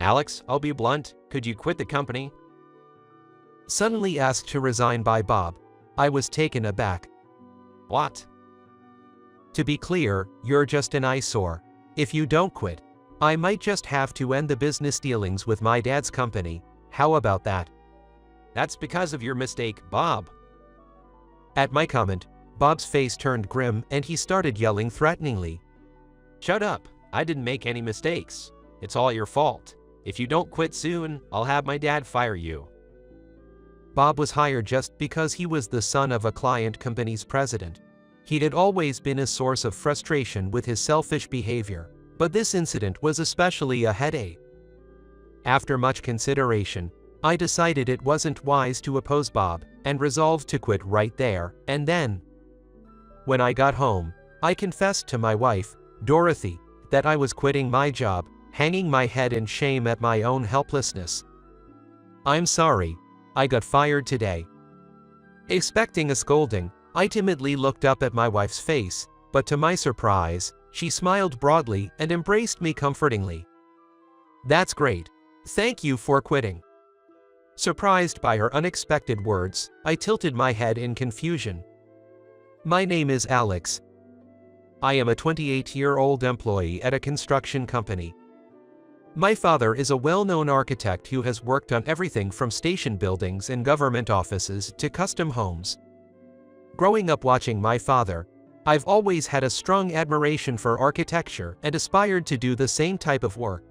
Alex, I'll be blunt, could you quit the company? Suddenly asked to resign by Bob. I was taken aback. What? To be clear, you're just an eyesore. If you don't quit, I might just have to end the business dealings with my dad's company. How about that? That's because of your mistake, Bob. At my comment, Bob's face turned grim and he started yelling threateningly. Shut up, I didn't make any mistakes. It's all your fault. If you don't quit soon, I'll have my dad fire you. Bob was hired just because he was the son of a client company's president. He had always been a source of frustration with his selfish behavior, but this incident was especially a headache. After much consideration, I decided it wasn't wise to oppose Bob, and resolved to quit right there and then. When I got home, I confessed to my wife, Dorothy, that I was quitting my job, hanging my head in shame at my own helplessness. I'm sorry, I got fired today. Expecting a scolding, I timidly looked up at my wife's face, but to my surprise, she smiled broadly and embraced me comfortingly. That's great. Thank you for quitting. Surprised by her unexpected words, I tilted my head in confusion. My name is Alex. I am a 28-year-old employee at a construction company. My father is a well-known architect who has worked on everything from station buildings and government offices to custom homes. Growing up watching my father, I've always had a strong admiration for architecture and aspired to do the same type of work.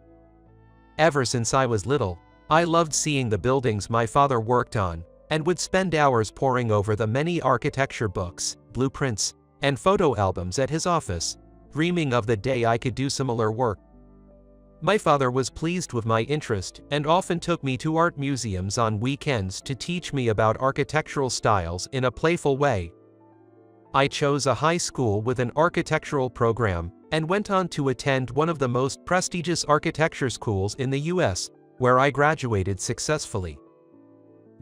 Ever since I was little, I loved seeing the buildings my father worked on, and would spend hours poring over the many architecture books, blueprints, and photo albums at his office, dreaming of the day I could do similar work. My father was pleased with my interest and often took me to art museums on weekends to teach me about architectural styles in a playful way. I chose a high school with an architectural program and went on to attend one of the most prestigious architecture schools in the US, where I graduated successfully.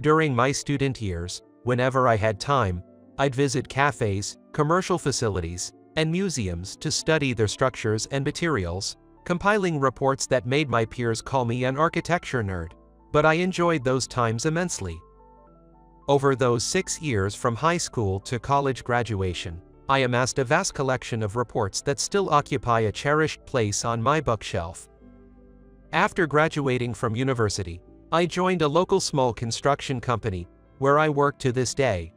During my student years, whenever I had time, I'd visit cafes, commercial facilities, and museums to study their structures and materials, compiling reports that made my peers call me an architecture nerd, but I enjoyed those times immensely. Over those 6 years from high school to college graduation, I amassed a vast collection of reports that still occupy a cherished place on my bookshelf. After graduating from university, I joined a local small construction company, where I work to this day.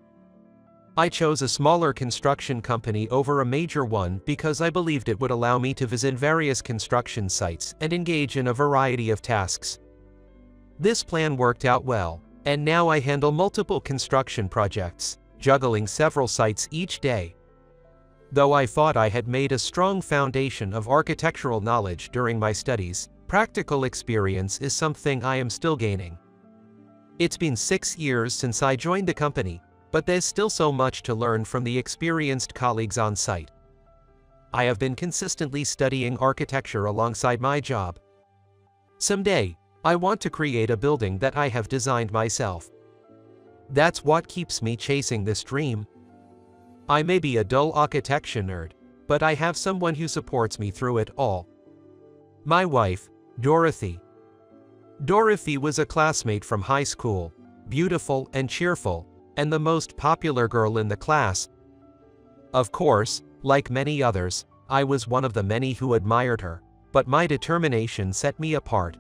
I chose a smaller construction company over a major one because I believed it would allow me to visit various construction sites and engage in a variety of tasks. This plan worked out well, and now I handle multiple construction projects, juggling several sites each day. Though I thought I had made a strong foundation of architectural knowledge during my studies, practical experience is something I am still gaining. It's been 6 years since I joined the company, but there's still so much to learn from the experienced colleagues on site. I have been consistently studying architecture alongside my job. Someday, I want to create a building that I have designed myself. That's what keeps me chasing this dream. I may be a dull architecture nerd, but I have someone who supports me through it all. My wife, Dorothy. Dorothy was a classmate from high school, beautiful and cheerful, and the most popular girl in the class. Of course, like many others, I was one of the many who admired her, but my determination set me apart.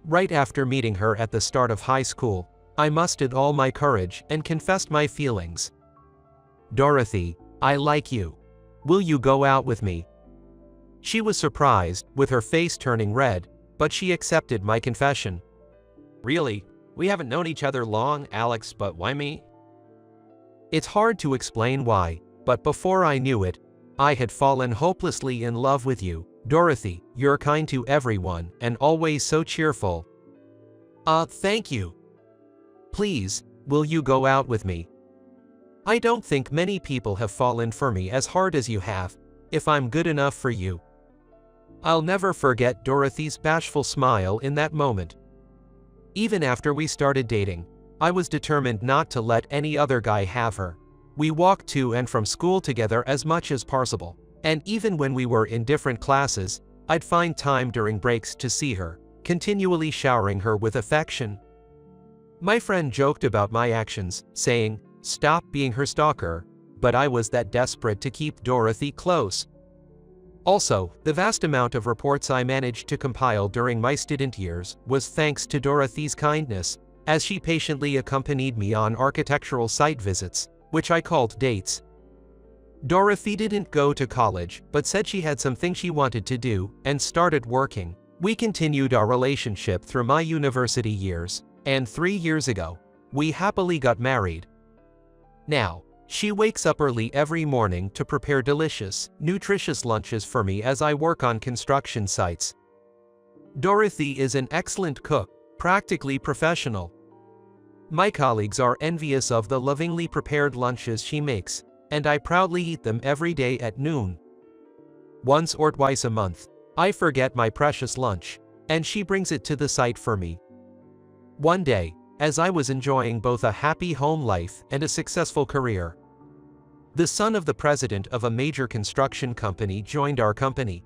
Right after meeting her at the start of high school, I mustered all my courage and confessed my feelings. Dorothy, I like you. Will you go out with me? She was surprised, with her face turning red, but she accepted my confession. Really? We haven't known each other long, Alex, but why me? It's hard to explain why, but before I knew it, I had fallen hopelessly in love with you, Dorothy. You're kind to everyone and always so cheerful. Thank you. Please, will you go out with me? I don't think many people have fallen for me as hard as you have, if I'm good enough for you. I'll never forget Dorothy's bashful smile in that moment. Even after we started dating, I was determined not to let any other guy have her. We walked to and from school together as much as possible, and even when we were in different classes, I'd find time during breaks to see her, continually showering her with affection. My friend joked about my actions, saying, "Stop being her stalker," but I was that desperate to keep Dorothy close. Also, the vast amount of reports I managed to compile during my student years was thanks to Dorothy's kindness, as she patiently accompanied me on architectural site visits, which I called dates. Dorothy didn't go to college, but said she had something she wanted to do, and started working. We continued our relationship through my university years, and 3 years ago, we happily got married. Now, she wakes up early every morning to prepare delicious, nutritious lunches for me as I work on construction sites. Dorothy is an excellent cook, practically professional. My colleagues are envious of the lovingly prepared lunches she makes, and I proudly eat them every day at noon. Once or twice a month, I forget my precious lunch, and she brings it to the site for me. One day, as I was enjoying both a happy home life and a successful career, the son of the president of a major construction company joined our company.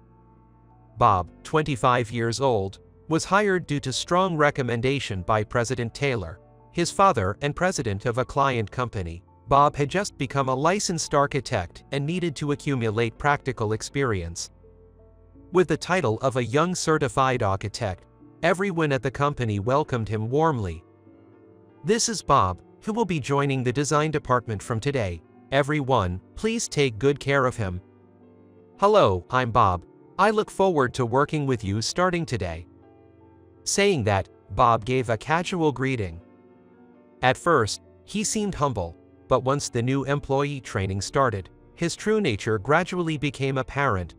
Bob, 25 years old, was hired due to strong recommendation by President Taylor, his father and president of a client company. Bob had just become a licensed architect and needed to accumulate practical experience. With the title of a young certified architect, everyone at the company welcomed him warmly. "This is Bob, who will be joining the design department from today. Everyone, please take good care of him." "Hello, I'm Bob. I look forward to working with you starting today." Saying that, Bob gave a casual greeting. At first, he seemed humble, but once the new employee training started, his true nature gradually became apparent.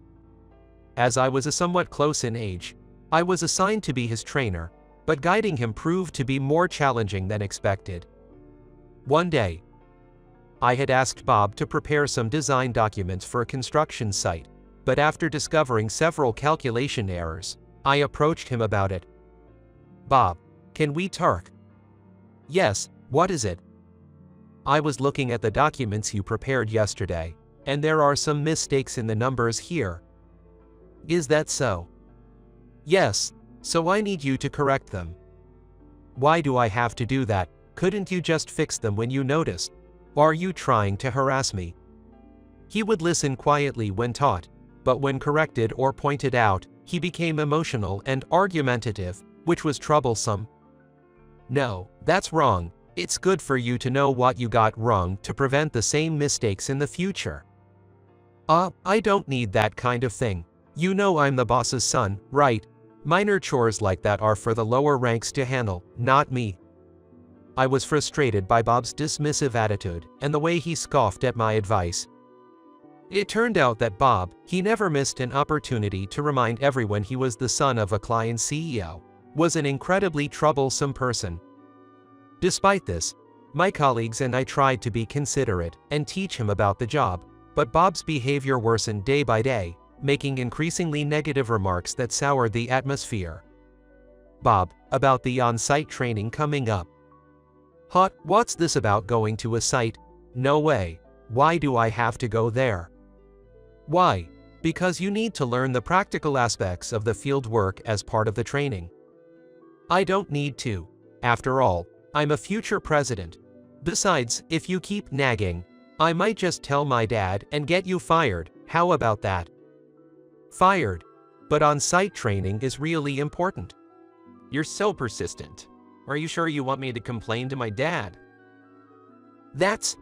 As I was a somewhat close in age, I was assigned to be his trainer, but guiding him proved to be more challenging than expected. One day, I had asked Bob to prepare some design documents for a construction site, but after discovering several calculation errors, I approached him about it. "Bob, can we talk?" "Yes, what is it?" "I was looking at the documents you prepared yesterday, and there are some mistakes in the numbers here." "Is that so?" "Yes, so I need you to correct them." "Why do I have to do that? Couldn't you just fix them when you noticed? Are you trying to harass me?" He would listen quietly when taught, but when corrected or pointed out, he became emotional and argumentative, which was troublesome. "No, that's wrong. It's good for you to know what you got wrong to prevent the same mistakes in the future." I don't need that kind of thing. You know I'm the boss's son, right? Minor chores like that are for the lower ranks to handle, not me." I was frustrated by Bob's dismissive attitude and the way he scoffed at my advice. It turned out that Bob, he never missed an opportunity to remind everyone he was the son of a client CEO, was an incredibly troublesome person. Despite this, my colleagues and I tried to be considerate and teach him about the job, but Bob's behavior worsened day by day, making increasingly negative remarks that soured the atmosphere. "Bob, about the on-site training coming up." What's this about going to a site? No way. Why do I have to go there?" "Why? Because you need to learn the practical aspects of the field work as part of the training." "I don't need to. After all, I'm a future president. Besides, if you keep nagging, I might just tell my dad and get you fired. How about that?" "Fired? But on-site training is really important." You're so persistent. Are you sure you want me to complain to my dad? That's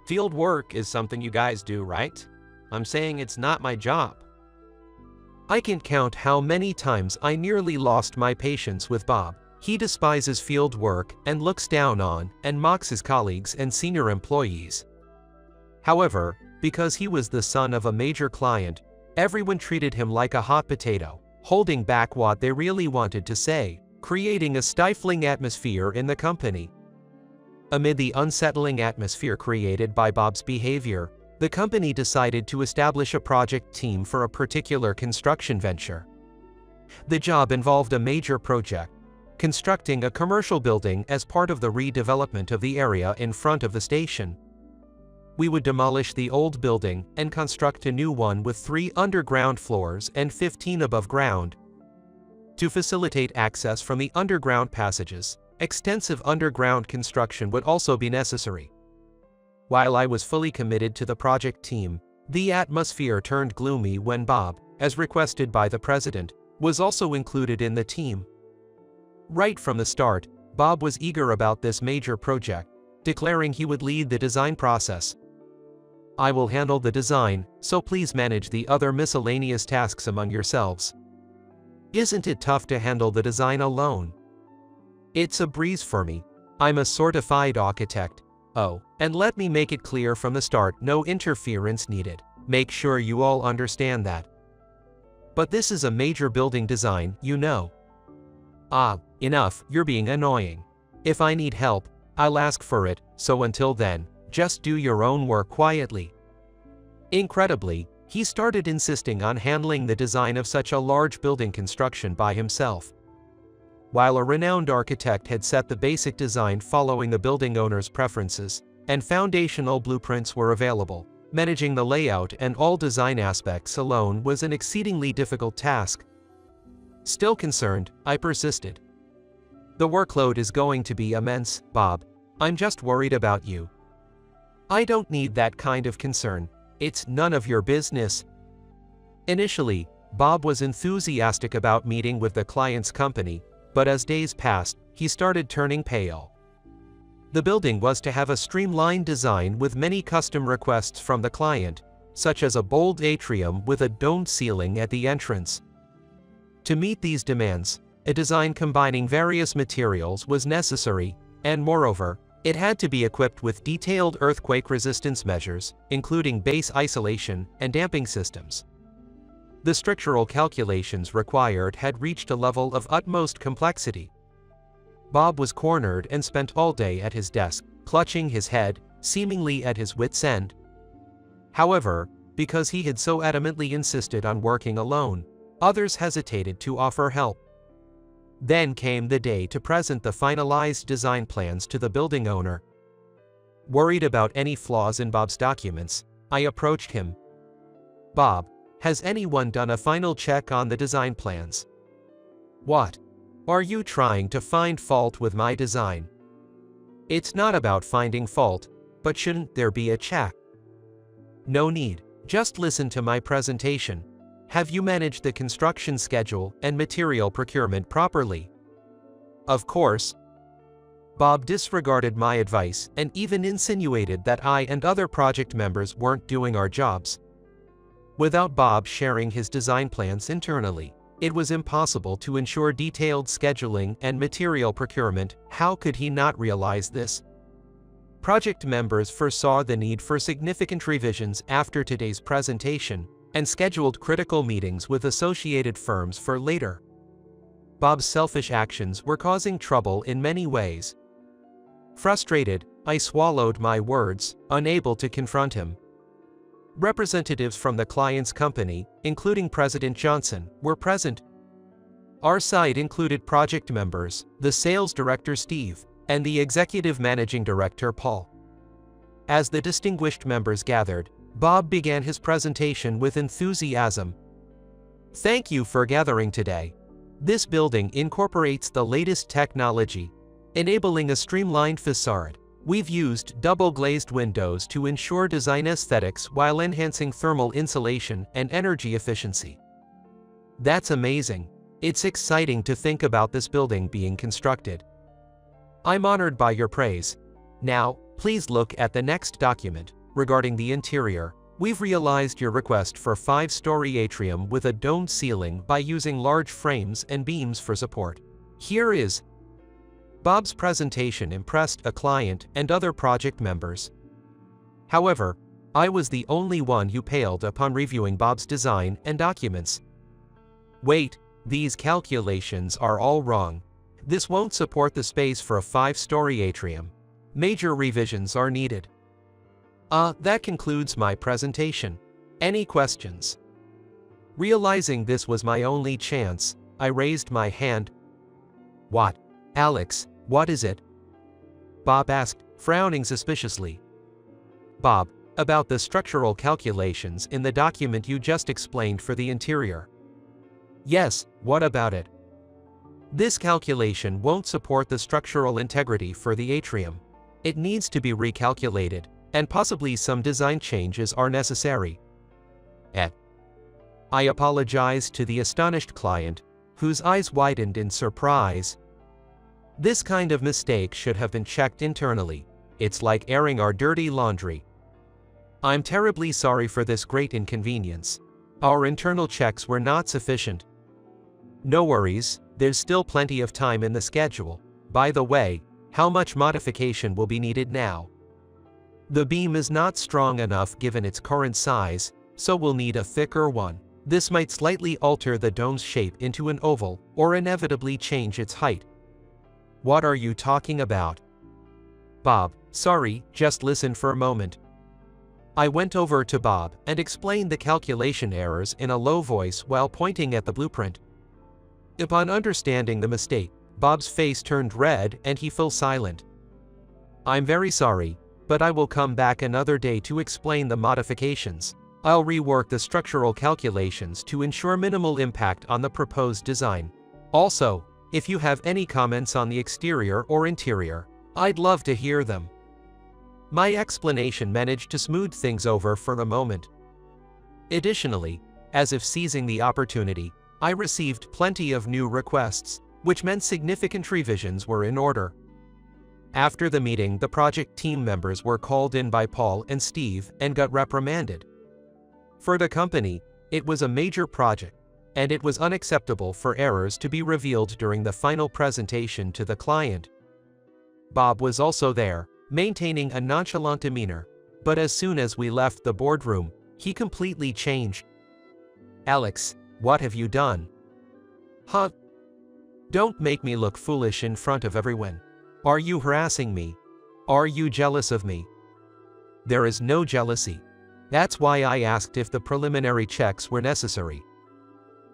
Field work is something you guys do, right? I'm saying it's not my job. I can count how many times I nearly lost my patience with Bob. He despises field work and looks down on and mocks his colleagues and senior employees. However, because he was the son of a major client, everyone treated him like a hot potato, holding back what they really wanted to say, creating a stifling atmosphere in the company. Amid the unsettling atmosphere created by Bob's behavior, the company decided to establish a project team for a particular construction venture. The job involved a major project, constructing a commercial building as part of the redevelopment of the area in front of the station. We would demolish the old building and construct a new one with 3 underground floors and 15 above ground. To facilitate access from the underground passages, extensive underground construction would also be necessary. While I was fully committed to the project team, the atmosphere turned gloomy when Bob, as requested by the president, was also included in the team. Right from the start, Bob was eager about this major project, declaring he would lead the design process. I will handle the design, so please manage the other miscellaneous tasks among yourselves. Isn't it tough to handle the design alone? It's a breeze for me. I'm a certified architect. Oh, and let me make it clear from the start, no interference needed. Make sure you all understand that. But this is a major building design, you know. Enough, you're being annoying. If I need help, I'll ask for it, so until then, just do your own work quietly. Incredibly, he started insisting on handling the design of such a large building construction by himself. While a renowned architect had set the basic design following the building owner's preferences, and foundational blueprints were available, managing the layout and all design aspects alone was an exceedingly difficult task. Still concerned, I persisted. The workload is going to be immense, Bob. I'm just worried about you. I don't need that kind of concern. It's none of your business. Initially, Bob was enthusiastic about meeting with the client's company, but as days passed, he started turning pale. The building was to have a streamlined design with many custom requests from the client, such as a bold atrium with a domed ceiling at the entrance. To meet these demands, a design combining various materials was necessary, and moreover, it had to be equipped with detailed earthquake resistance measures, including base isolation and damping systems. The structural calculations required had reached a level of utmost complexity. Bob was cornered and spent all day at his desk, clutching his head, seemingly at his wits' end. However, because he had so adamantly insisted on working alone, others hesitated to offer help. Then came the day to present the finalized design plans to the building owner. Worried about any flaws in Bob's documents, I approached him. Bob, has anyone done a final check on the design plans? What? Are you trying to find fault with my design? It's not about finding fault, but shouldn't there be a check? No need, just listen to my presentation. Have you managed the construction schedule and material procurement properly? Of course. Bob disregarded my advice and even insinuated that I and other project members weren't doing our jobs. Without Bob sharing his design plans internally, it was impossible to ensure detailed scheduling and material procurement. How could he not realize this? Project members foresaw the need for significant revisions after today's presentation, and scheduled critical meetings with associated firms for later. Bob's selfish actions were causing trouble in many ways. Frustrated, I swallowed my words, unable to confront him. Representatives from the client's company, including President Johnson, were present. Our side included project members, the sales director Steve, and the executive managing director Paul. As the distinguished members gathered, Bob began his presentation with enthusiasm. Thank you for gathering today. This building incorporates the latest technology, enabling a streamlined facade. We've used double-glazed windows to ensure design aesthetics while enhancing thermal insulation and energy efficiency. That's amazing. It's exciting to think about this building being constructed. I'm honored by your praise. Now, please look at the next document. Regarding the interior, we've realized your request for 5-story atrium with a domed ceiling by using large frames and beams for support. Here is. Bob's presentation impressed a client and other project members. However, I was the only one who paled upon reviewing Bob's design and documents. Wait, these calculations are all wrong. This won't support the space for a 5-story atrium. Major revisions are needed. That concludes my presentation. Any questions? Realizing this was my only chance, I raised my hand. What? Alex, what is it? Bob asked, frowning suspiciously. Bob, about the structural calculations in the document you just explained for the interior. Yes, what about it? This calculation won't support the structural integrity for the atrium. It needs to be recalculated, and possibly some design changes are necessary. I apologized to the astonished client, whose eyes widened in surprise. This kind of mistake should have been checked internally. It's like airing our dirty laundry. I'm terribly sorry for this great inconvenience. Our internal checks were not sufficient. No worries, there's still plenty of time in the schedule. By the way, how much modification will be needed now? The beam is not strong enough given its current size, so we'll need a thicker one. This might slightly alter the dome's shape into an oval, or inevitably change its height. What are you talking about? Bob, sorry, just listen for a moment. I went over to Bob and explained the calculation errors in a low voice while pointing at the blueprint. Upon understanding the mistake, Bob's face turned red and he fell silent. I'm very sorry, but I will come back another day to explain the modifications. I'll rework the structural calculations to ensure minimal impact on the proposed design. Also, if you have any comments on the exterior or interior, I'd love to hear them. My explanation managed to smooth things over for a moment. Additionally, as if seizing the opportunity, I received plenty of new requests, which meant significant revisions were in order. After the meeting, the project team members were called in by Paul and Steve and got reprimanded. For the company, it was a major project, and it was unacceptable for errors to be revealed during the final presentation to the client. Bob was also there, maintaining a nonchalant demeanor, but as soon as we left the boardroom, he completely changed. Alex, what have you done? Huh? Don't make me look foolish in front of everyone. Are you harassing me? Are you jealous of me? There is no jealousy. That's why I asked if the preliminary checks were necessary.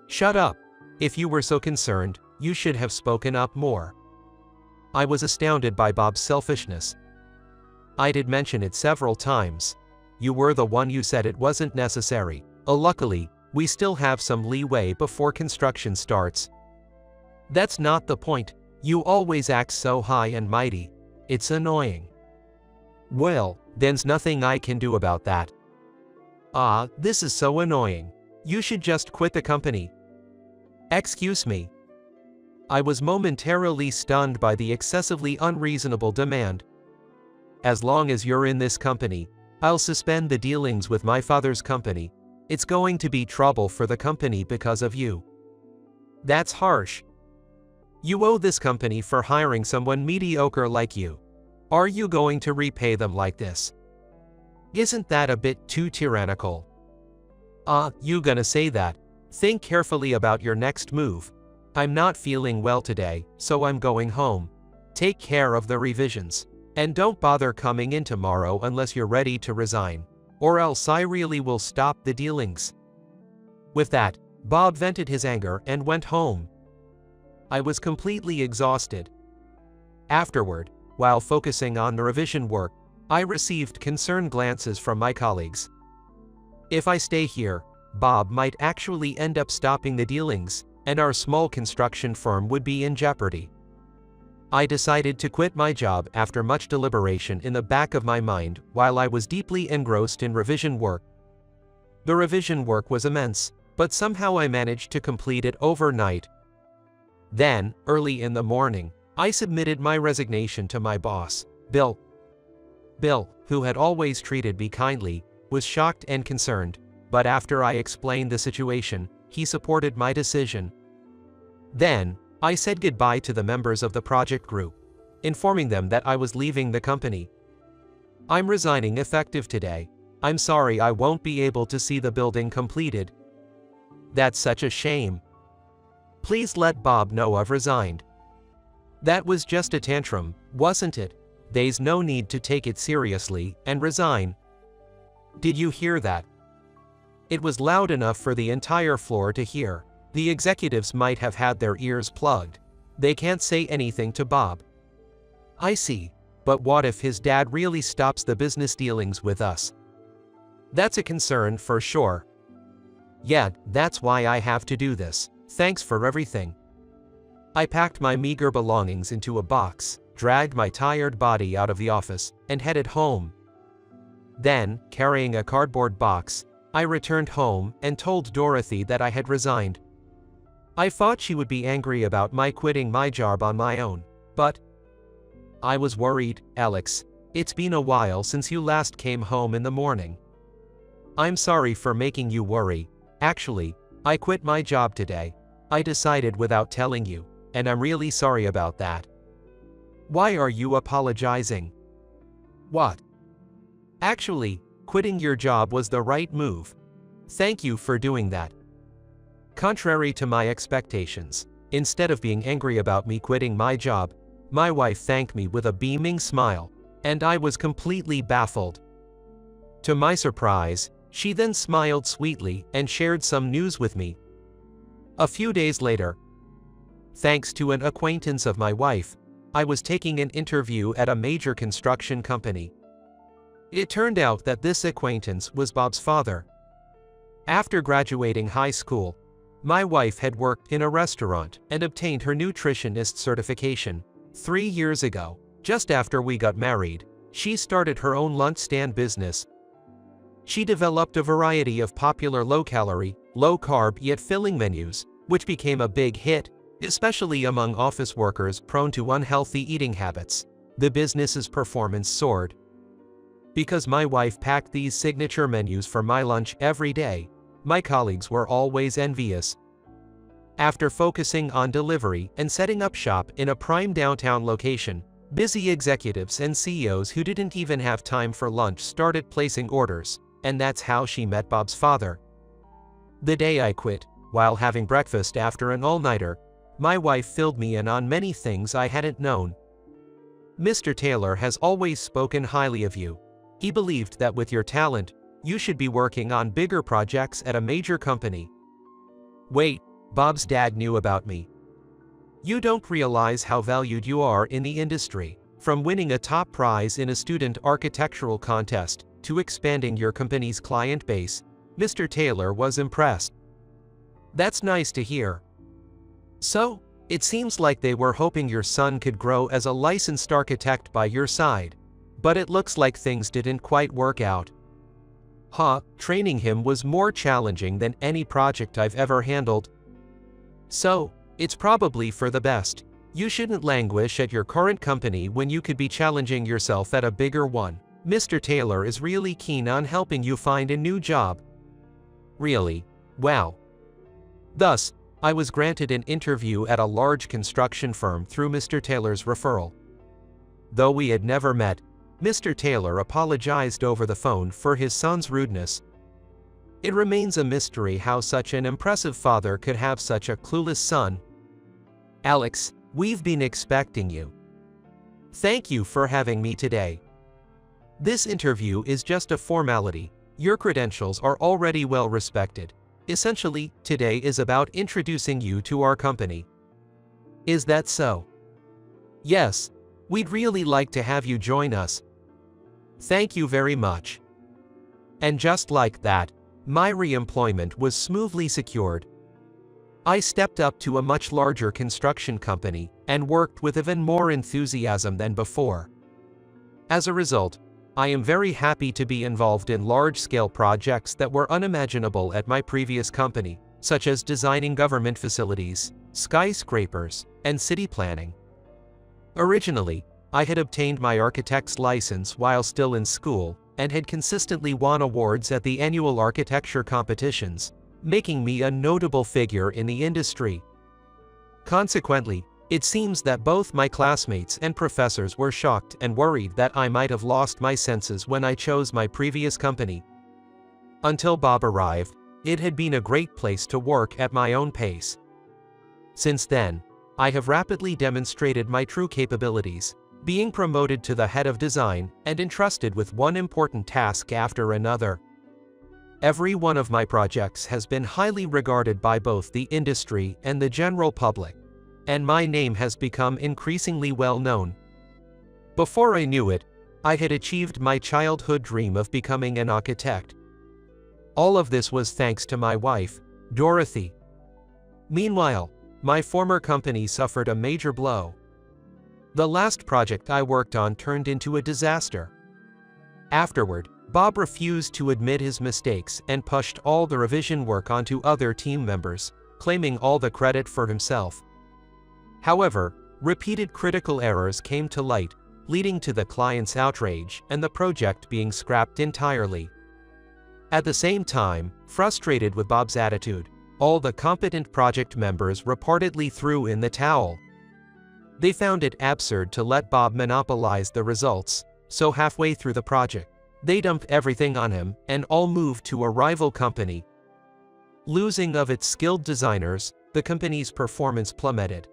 Shut up. If you were so concerned, you should have spoken up more. I was astounded by Bob's selfishness. I did mention it several times. You were the one who said it wasn't necessary. Luckily, we still have some leeway before construction starts. That's not the point. You always act so high and mighty. It's annoying. Well, there's nothing I can do about that. This is so annoying. You should just quit the company. Excuse me. I was momentarily stunned by the excessively unreasonable demand. As long as you're in this company, I'll suspend the dealings with my father's company. It's going to be trouble for the company because of you. That's harsh. You owe this company for hiring someone mediocre like you. Are you going to repay them like this? Isn't that a bit too tyrannical? You gonna say that? Think carefully about your next move. I'm not feeling well today, so I'm going home. Take care of the revisions. And don't bother coming in tomorrow unless you're ready to resign. Or else I really will stop the dealings. With that, Bob vented his anger and went home. I was completely exhausted. Afterward, while focusing on the revision work, I received concerned glances from my colleagues. If I stay here, Bob might actually end up stopping the dealings, and our small construction firm would be in jeopardy. I decided to quit my job after much deliberation in the back of my mind while I was deeply engrossed in revision work. The revision work was immense, but somehow I managed to complete it overnight. Then, early in the morning, I submitted my resignation to my boss, Bill. Bill, who had always treated me kindly, was shocked and concerned, but after I explained the situation, he supported my decision. Then, I said goodbye to the members of the project group, informing them that I was leaving the company. I'm resigning effective today. I'm sorry I won't be able to see the building completed. That's such a shame. Please let Bob know I've resigned. That was just a tantrum, wasn't it? There's no need to take it seriously and resign. Did you hear that? It was loud enough for the entire floor to hear. The executives might have had their ears plugged. They can't say anything to Bob. I see, but what if his dad really stops the business dealings with us? That's a concern for sure. Yeah, that's why I have to do this. Thanks for everything. I packed my meager belongings into a box, dragged my tired body out of the office, and headed home. Then, carrying a cardboard box, I returned home and told Dorothy that I had resigned. I thought she would be angry about my quitting my job on my own, but I was worried. Alex, it's been a while since you last came home in the morning. I'm sorry for making you worry. Actually, I quit my job today. I decided without telling you, and I'm really sorry about that. Why are you apologizing? What? Actually, quitting your job was the right move. Thank you for doing that. Contrary to my expectations, instead of being angry about me quitting my job, my wife thanked me with a beaming smile, and I was completely baffled. To my surprise, she then smiled sweetly and shared some news with me. A few days later, thanks to an acquaintance of my wife, I was taking an interview at a major construction company. It turned out that this acquaintance was Bob's father. After graduating high school, my wife had worked in a restaurant and obtained her nutritionist certification. 3 years ago, just after we got married, she started her own lunch stand business. She developed a variety of popular low-calorie, low-carb yet filling menus, which became a big hit, especially among office workers prone to unhealthy eating habits. The business's performance soared. Because my wife packed these signature menus for my lunch every day, my colleagues were always envious. After focusing on delivery and setting up shop in a prime downtown location, busy executives and CEOs who didn't even have time for lunch started placing orders, and that's how she met Bob's father. The day I quit, while having breakfast after an all-nighter, my wife filled me in on many things I hadn't known. Mr. Taylor has always spoken highly of you. He believed that with your talent, you should be working on bigger projects at a major company. Wait, Bob's dad knew about me. You don't realize how valued you are in the industry, from winning a top prize in a student architectural contest to expanding your company's client base. Mr. Taylor was impressed. That's nice to hear. So, it seems like they were hoping your son could grow as a licensed architect by your side. But it looks like things didn't quite work out. Training him was more challenging than any project I've ever handled. So, it's probably for the best. You shouldn't languish at your current company when you could be challenging yourself at a bigger one. Mr. Taylor is really keen on helping you find a new job. Really? Wow. Thus, I was granted an interview at a large construction firm through Mr. Taylor's referral. Though we had never met, Mr. Taylor apologized over the phone for his son's rudeness. It remains a mystery how such an impressive father could have such a clueless son. Alex, we've been expecting you. Thank you for having me today. This interview is just a formality. Your credentials are already well respected. Essentially, today is about introducing you to our company. Is that so? Yes, we'd really like to have you join us. Thank you very much. And just like that, my re-employment was smoothly secured. I stepped up to a much larger construction company and worked with even more enthusiasm than before. As a result, I am very happy to be involved in large-scale projects that were unimaginable at my previous company, such as designing government facilities, skyscrapers, and city planning. Originally, I had obtained my architect's license while still in school and had consistently won awards at the annual architecture competitions, making me a notable figure in the industry. Consequently, it seems that both my classmates and professors were shocked and worried that I might have lost my senses when I chose my previous company. Until Bob arrived, it had been a great place to work at my own pace. Since then, I have rapidly demonstrated my true capabilities, being promoted to the head of design and entrusted with one important task after another. Every one of my projects has been highly regarded by both the industry and the general public, and my name has become increasingly well known. Before I knew it, I had achieved my childhood dream of becoming an architect. All of this was thanks to my wife, Dorothy. Meanwhile, my former company suffered a major blow. The last project I worked on turned into a disaster. Afterward, Bob refused to admit his mistakes and pushed all the revision work onto other team members, claiming all the credit for himself. However, repeated critical errors came to light, leading to the client's outrage and the project being scrapped entirely. At the same time, frustrated with Bob's attitude, all the competent project members reportedly threw in the towel. They found it absurd to let Bob monopolize the results, so halfway through the project, they dumped everything on him and all moved to a rival company. Losing of its skilled designers, the company's performance plummeted.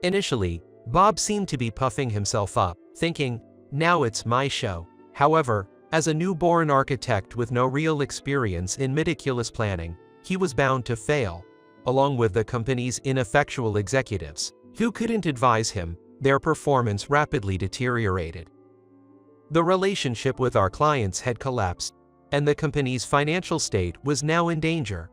Initially, Bob seemed to be puffing himself up, thinking, "Now it's my show." However, as a newborn architect with no real experience in meticulous planning, he was bound to fail, along with the company's ineffectual executives, who couldn't advise him. Their performance rapidly deteriorated. The relationship with our clients had collapsed, and the company's financial state was now in danger.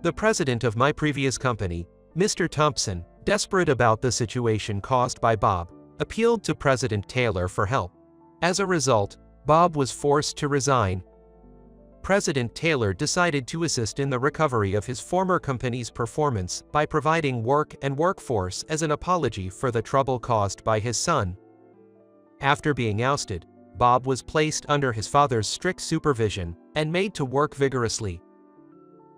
The president of my previous company, Mr. Thompson, desperate about the situation caused by Bob, appealed to President Taylor for help. As a result, Bob was forced to resign. President Taylor decided to assist in the recovery of his former company's performance by providing work and workforce as an apology for the trouble caused by his son. After being ousted, Bob was placed under his father's strict supervision and made to work vigorously.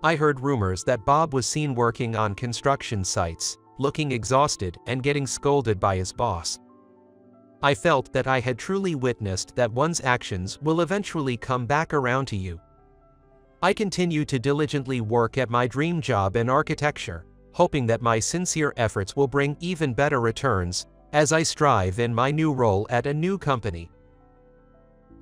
I heard rumors that Bob was seen working on construction sites, looking exhausted and getting scolded by his boss. I felt that I had truly witnessed that one's actions will eventually come back around to you. I continue to diligently work at my dream job in architecture, hoping that my sincere efforts will bring even better returns as I strive in my new role at a new company.